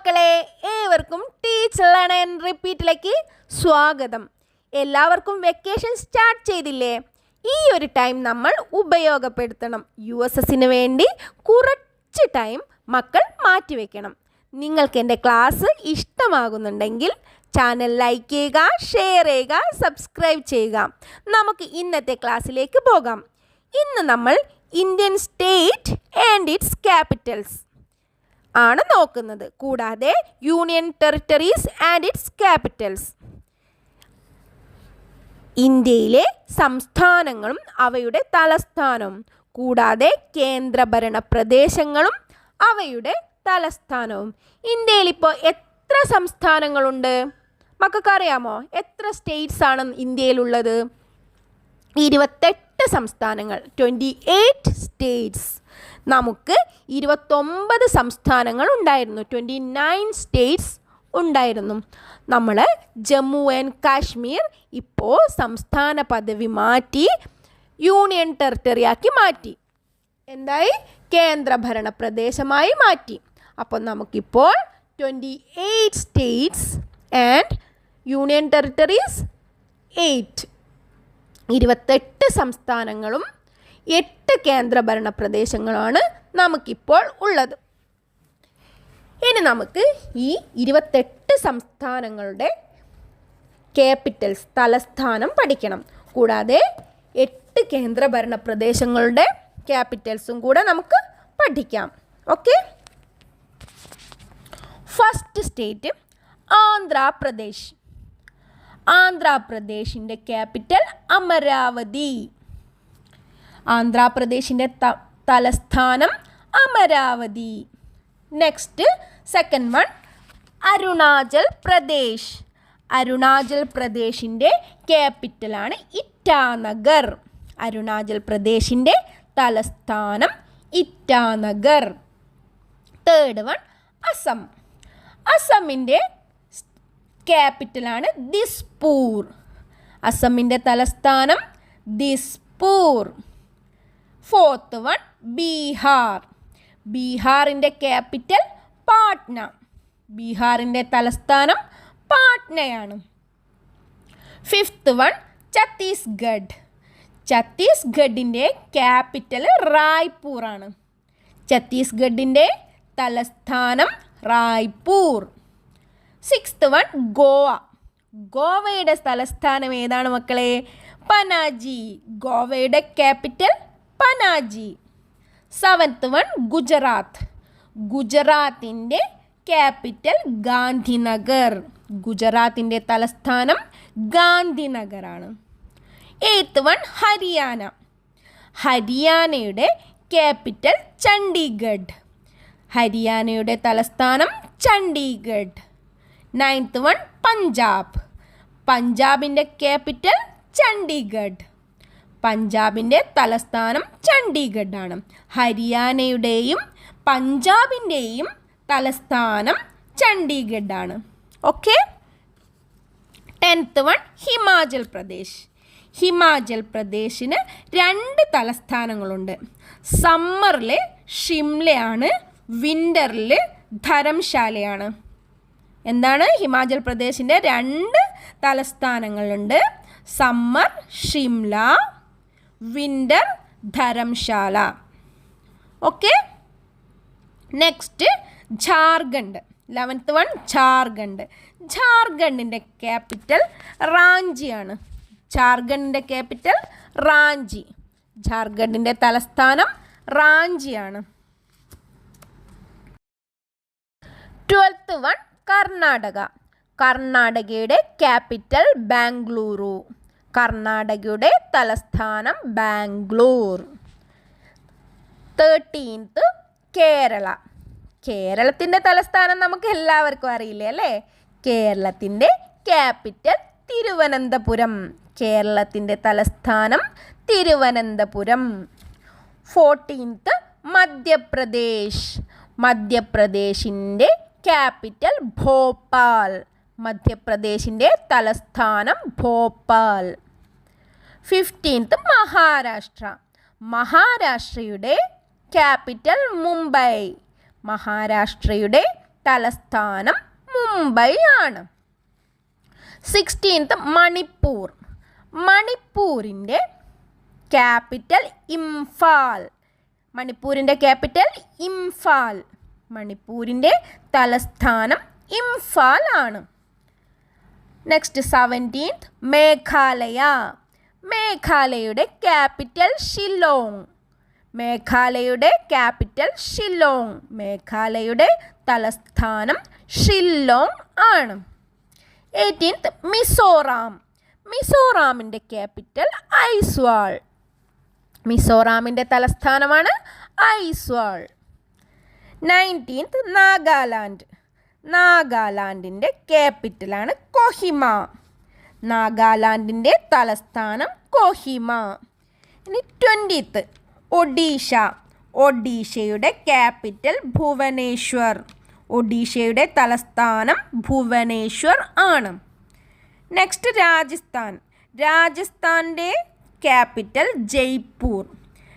മക്കളെ, ഏവർക്കും teach learn and റിപ്പീറ്റിലേക്ക് സ്വാഗതം. എല്ലാവർക്കും വെക്കേഷൻ സ്റ്റാർട്ട് ചെയ്തില്ലേ? ഈ ഒരു ടൈം നമ്മൾ ഉപയോഗപ്പെടുത്തണം. USSന് വേണ്ടി കുറച്ച് ടൈം മക്കൾ മാറ്റിവെക്കണം. നിങ്ങൾക്ക് എൻ്റെ ക്ലാസ് ഇഷ്ടമാകുന്നുണ്ടെങ്കിൽ ചാനൽ ലൈക്ക് ചെയ്യുക, ഷെയർ ചെയ്യുക, സബ്സ്ക്രൈബ് ചെയ്യുക. നമുക്ക് ഇന്നത്തെ ക്ലാസ്സിലേക്ക് പോകാം. ഇന്ന് നമ്മൾ Indian state and its Capitals ആണ് നോക്കുന്നത്. കൂടാതെ union territories and its Capitals, ഇന്ത്യയിലെ സംസ്ഥാനങ്ങളും അവയുടെ തലസ്ഥാനവും, കൂടാതെ കേന്ദ്രഭരണ പ്രദേശങ്ങളും അവയുടെ തലസ്ഥാനവും. ഇന്ത്യയിൽ ഇപ്പോൾ എത്ര സംസ്ഥാനങ്ങളുണ്ട്? മക്കൾക്കറിയാമോ എത്ര സ്റ്റേറ്റ്സ് ആണ് ഇന്ത്യയിലുള്ളത്? 28 സംസ്ഥാനങ്ങൾ, 28 സ്റ്റേറ്റ്സ്. നമുക്ക് 29 സംസ്ഥാനങ്ങൾ ഉണ്ടായിരുന്നു, 29 സ്റ്റേറ്റ്സ് ഉണ്ടായിരുന്നു. നമ്മൾ ജമ്മു ആൻഡ് കാശ്മീർ ഇപ്പോൾ സംസ്ഥാന പദവി മാറ്റി യൂണിയൻ ടെറിട്ടറി ആക്കി മാറ്റി. എന്തായി? കേന്ദ്രഭരണ പ്രദേശമായി മാറ്റി. അപ്പോൾ നമുക്കിപ്പോൾ 28 സ്റ്റേറ്റ്സ് ആൻഡ് യൂണിയൻ ടെറിട്ടറീസ് 8, 28 സംസ്ഥാനങ്ങളും 8 കേന്ദ്രഭരണ പ്രദേശങ്ങളാണ് നമുക്കിപ്പോൾ ഉള്ളത്. ഇനി നമുക്ക് ഈ 28 സംസ്ഥാനങ്ങളുടെ ക്യാപിറ്റൽസ്, തലസ്ഥാനം പഠിക്കണം. കൂടാതെ 8 കേന്ദ്രഭരണ പ്രദേശങ്ങളുടെ ക്യാപിറ്റൽസും കൂടെ നമുക്ക് പഠിക്കാം. ഓക്കെ. First state Andhra Pradesh. ആന്ധ്രാപ്രദേശിൻ്റെ ക്യാപിറ്റൽ അമരാവതി. ആന്ധ്രാപ്രദേശിൻ്റെ തലസ്ഥാനം Amaravati. Next second one Arunachal Pradesh. Arunachal പ്രദേശിൻ്റെ ക്യാപിറ്റലാണ് ഇറ്റാനഗർ. അരുണാചൽ പ്രദേശിൻ്റെ തലസ്ഥാനം ഇറ്റാനഗർ. Third one Assam. അസമിൻ്റെ ക്യാപിറ്റലാണ് ദിസ്പൂർ. അസമിൻ്റെ തലസ്ഥാനം ദിസ്പൂർ. Fourth one Bihar. ബീഹാറിൻ്റെ ക്യാപിറ്റൽ പാട്ന. ബീഹാറിൻ്റെ തലസ്ഥാനം പാട്നയാണ്. Fifth one Chhattisgarh. ഛത്തീസ്ഗഡിൻ്റെ ക്യാപിറ്റൽ റായ്പൂറാണ്. ഛത്തീസ്ഗഡിൻ്റെ തലസ്ഥാനം റായ്പൂർ. Sixth one Goa. ഗോവയുടെ തലസ്ഥാനം ഏതാണ് മക്കളെ? പനാജി. ഗോവയുടെ capital Panaji. Seventh one Gujarat. ഗുജറാത്തിൻ്റെ ക്യാപിറ്റൽ ഗാന്ധിനഗർ. ഗുജറാത്തിൻ്റെ തലസ്ഥാനം ഗാന്ധിനഗറാണ്. Eighth one Haryana. ഹരിയാനയുടെ ക്യാപിറ്റൽ ചണ്ഡീഗഡ്. ഹരിയാനയുടെ തലസ്ഥാനം ചണ്ഡീഗഡ്. Ninth one Punjab. പഞ്ചാബിൻ്റെ ക്യാപിറ്റൽ ചണ്ഡീഗഡ്. പഞ്ചാബിൻ്റെ തലസ്ഥാനം ചണ്ഡീഗഡ് ആണ്. ഹരിയാനയുടെയും പഞ്ചാബിൻ്റെയും തലസ്ഥാനം ചണ്ഡീഗഡ് ആണ്. Okay. Tenth one Himachal Pradesh. Himachal പ്രദേശിന് 2 തലസ്ഥാനങ്ങളുണ്ട്. സമ്മറിൽ ഷിംലയാണ്, വിൻ്ററിൽ ധരംശാലയാണ്. എന്താണ്? ഹിമാചൽ പ്രദേശിൻ്റെ 2 തലസ്ഥാനങ്ങളുണ്ട്. Summer Shimla, winter Dharamshala. Okay. Next Jharkhand. 11th one Jharkhand. ജാർഖണ്ഡിൻ്റെ ക്യാപിറ്റൽ റാഞ്ചിയാണ്. ജാർഖണ്ഡിൻ്റെ ക്യാപിറ്റൽ റാഞ്ചി. ജാർഖണ്ഡിൻ്റെ തലസ്ഥാനം റാഞ്ചിയാണ്. 12th one Karnataka. കർണാടകയുടെ ക്യാപിറ്റൽ ബാംഗ്ലൂരു. കർണാടകയുടെ തലസ്ഥാനം ബാംഗ്ലൂർ. 13th കേരള. കേരളത്തിൻ്റെ തലസ്ഥാനം നമുക്ക് എല്ലാവർക്കും അറിയില്ലേ അല്ലേ? കേരളത്തിൻ്റെ ക്യാപിറ്റൽ തിരുവനന്തപുരം. കേരളത്തിൻ്റെ തലസ്ഥാനം തിരുവനന്തപുരം. 14th മധ്യപ്രദേശ്. മധ്യപ്രദേശിൻ്റെ ക്യാപിറ്റൽ ഭോപ്പാൽ. മധ്യപ്രദേശിൻ്റെ തലസ്ഥാനം ഭോപ്പാൽ. 15th മഹാരാഷ്ട്ര. മഹാരാഷ്ട്രയുടെ ക്യാപിറ്റൽ മുംബൈ. മഹാരാഷ്ട്രയുടെ തലസ്ഥാനം മുംബൈ ആണ്. 16th മണിപ്പൂർ. മണിപ്പൂരിൻ്റെ ക്യാപിറ്റൽ ഇംഫാൽ. മണിപ്പൂരിൻ്റെ ക്യാപിറ്റൽ ഇംഫാൽ. മണിപ്പൂരിൻ്റെ തലസ്ഥാനം ഇംഫാൽ ആണ്. Next 17th Meghalaya. മേഘാലയയുടെ ക്യാപിറ്റൽ ഷില്ലോങ്. മേഘാലയയുടെ ക്യാപിറ്റൽ ഷില്ലോങ്. മേഘാലയയുടെ തലസ്ഥാനം ഷില്ലോങ് ആണ്. 18th മിസോറാം. മിസോറാമിൻ്റെ ക്യാപിറ്റൽ ഐസ്വാൾ. മിസോറാമിൻ്റെ തലസ്ഥാനമാണ് ഐസ്വാൾ. 19th നാഗാലാൻഡ്. നാഗാലാൻഡിൻ്റെ ക്യാപിറ്റലാണ് കൊഹിമ. നാഗാലാൻഡിൻ്റെ തലസ്ഥാനം കൊഹിമ. ഇനി 20th ഒഡീഷ. ഒഡീഷയുടെ ക്യാപിറ്റൽ ഭുവനേശ്വർ. ഒഡീഷയുടെ തലസ്ഥാനം ഭുവനേശ്വർ ആണ്. നെക്സ്റ്റ് രാജസ്ഥാൻ. രാജസ്ഥാൻ്റെ ക്യാപിറ്റൽ ജയ്പൂർ.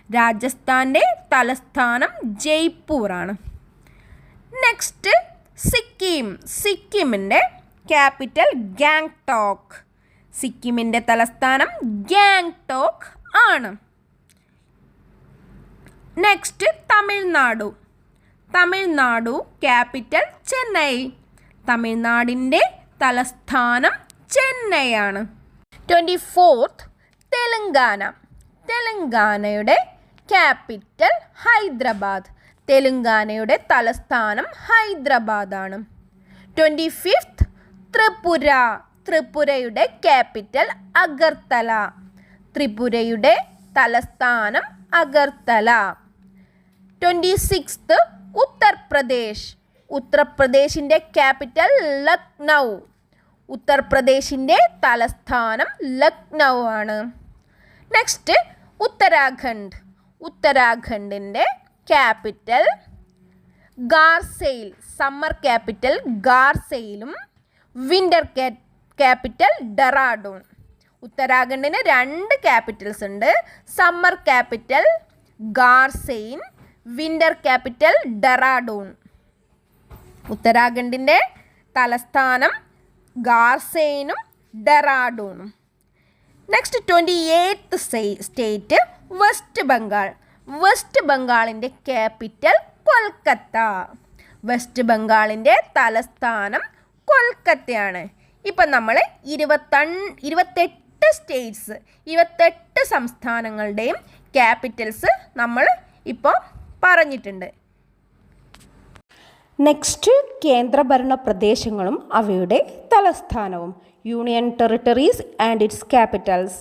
രാജസ്ഥാൻ്റെ തലസ്ഥാനം ജയ്പൂർ ആണ്. നെക്സ്റ്റ് സിക്കിം. സിക്കിമിൻ്റെ ക്യാപിറ്റൽ ഗാങ്ടോക്ക്. സിക്കിമിൻ്റെ തലസ്ഥാനം ഗാങ്ടോക്ക് ആണ്. നെക്സ്റ്റ് തമിഴ്നാടു. തമിഴ്നാടു ക്യാപിറ്റൽ ചെന്നൈ. തമിഴ്നാടിൻ്റെ തലസ്ഥാനം ചെന്നൈ ആണ്. 24th തെലങ്കാന. തെലങ്കാനയുടെ ക്യാപിറ്റൽ ഹൈദരാബാദ്. തെലങ്കാനയുടെ തലസ്ഥാനം ഹൈദരാബാദാണ്. 25th ത്രിപുര. ത്രിപുരയുടെ ക്യാപിറ്റൽ അഗർത്തല. ത്രിപുരയുടെ തലസ്ഥാനം അഗർത്തല. 26th ഉത്തർപ്രദേശ്. ഉത്തർപ്രദേശിൻ്റെ ക്യാപിറ്റൽ ലക്നൗ. ഉത്തർപ്രദേശിൻ്റെ തലസ്ഥാനം ലക്നൗ ആണ്. നെക്സ്റ്റ് ഉത്തരാഖണ്ഡ്. ഉത്തരാഖണ്ഡിൻ്റെ ക്യാപിറ്റൽ ഗാർസെയിൽ. സമ്മർ ക്യാപിറ്റൽ ഗാർസെയിലും വിൻ്റർ ക്യാപിറ്റൽ ഡെറാഡൂൺ. ഉത്തരാഖണ്ഡിന് 2 ക്യാപിറ്റൽസ് ഉണ്ട്. Summer capital Gairsain, winter capital Dehradun. ഉത്തരാഖണ്ഡിൻ്റെ തലസ്ഥാനം ഗാർസെയിനും ഡെറാഡൂണും. Next 28th state west Bengal. West ബംഗാളിൻ്റെ ക്യാപിറ്റൽ കൊൽക്കത്ത. വെസ്റ്റ് ബംഗാളിൻ്റെ തലസ്ഥാനം കൊൽക്കത്തയാണ്. ഇപ്പം നമ്മൾ 28 സ്റ്റേറ്റ്സ്, 28 സംസ്ഥാനങ്ങളുടെയും ക്യാപിറ്റൽസ് നമ്മൾ ഇപ്പോൾ പറഞ്ഞിട്ടുണ്ട്. നെക്സ്റ്റ് കേന്ദ്രഭരണ പ്രദേശങ്ങളും അവയുടെ തലസ്ഥാനവും. Union territories and its capitals.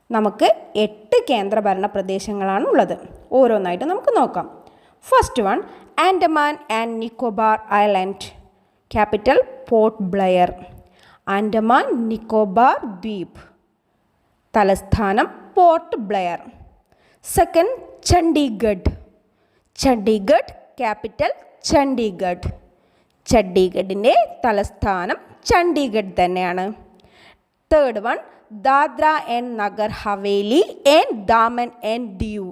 നമുക്ക് 8 കേന്ദ്രഭരണ പ്രദേശങ്ങളാണ് ഉള്ളത്. ഓരോന്നായിട്ട് നമുക്ക് നോക്കാം. First one Andaman and Nicobar island. Capital port Blair. Andaman Nicobar ദ്വീപ്. തലസ്ഥാനം port Blair. Second Chandigarh. Chandigarh capital Chandigarh. ചണ്ഡീഗഡിൻ്റെ തലസ്ഥാനം ചണ്ഡീഗഡ് തന്നെയാണ്. Third one Dadra and Nagar Haveli and Daman and Diu.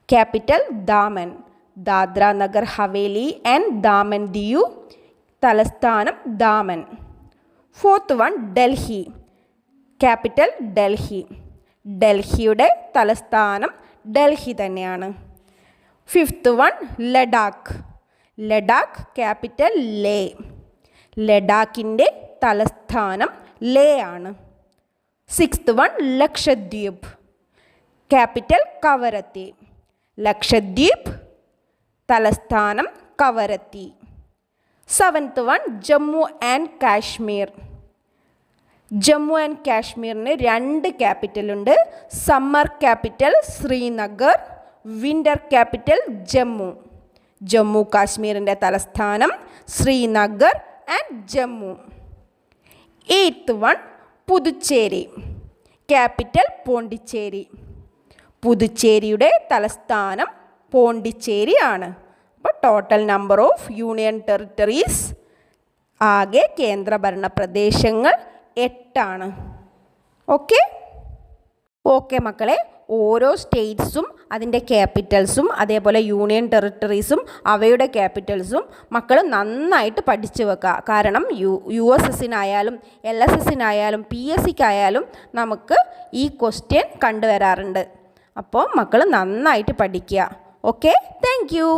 Capital Daman. Dadra Nagar Haveli and Daman Diu. തലസ്ഥാനം Daman. Fourth one Delhi. Capital Delhi. ഡൽഹിയുടെ തലസ്ഥാനം ഡൽഹി തന്നെയാണ്. Fifth one Ladakh. Ladakh capital Leh. ലഡാക്കിൻ്റെ തലസ്ഥാനം ലേ ആണ്. Sixth one Lakshadweep. Capital Kavaratti. Lakshadweep തലസ്ഥാനം Kavaratti. Seventh one Jammu and Kashmir. Jammu and കാശ്മീരിന് 2 ക്യാപിറ്റലുണ്ട്. Summer capital Srinagar, winter capital Jammu. Jammu കാശ്മീരിൻ്റെ തലസ്ഥാനം Srinagar and Jammu. Eighth one Puducherry. Capital Pondicherry. പുതുച്ചേരിയുടെ തലസ്ഥാനം പോണ്ടിച്ചേരി ആണ്. അപ്പോൾ total number of union territories, ആകെ കേന്ദ്രഭരണ പ്രദേശങ്ങൾ 8 ആണ്. ഓക്കെ മക്കളെ, ഓരോ സ്റ്റേറ്റ്സും അതിൻ്റെ ക്യാപിറ്റൽസും അതേപോലെ യൂണിയൻ ടെറിട്ടറീസും അവയുടെ ക്യാപിറ്റൽസും മക്കൾ നന്നായിട്ട് പഠിച്ചു വെക്കുക. കാരണം USSനായാലും LSSനായാലും PSCക്കായാലും നമുക്ക് ഈ ക്വസ്റ്റ്യൻ കണ്ടുവരാറുണ്ട്. അപ്പോൾ മക്കൾ നന്നായിട്ട് പഠിക്കുക. Okay, thank you.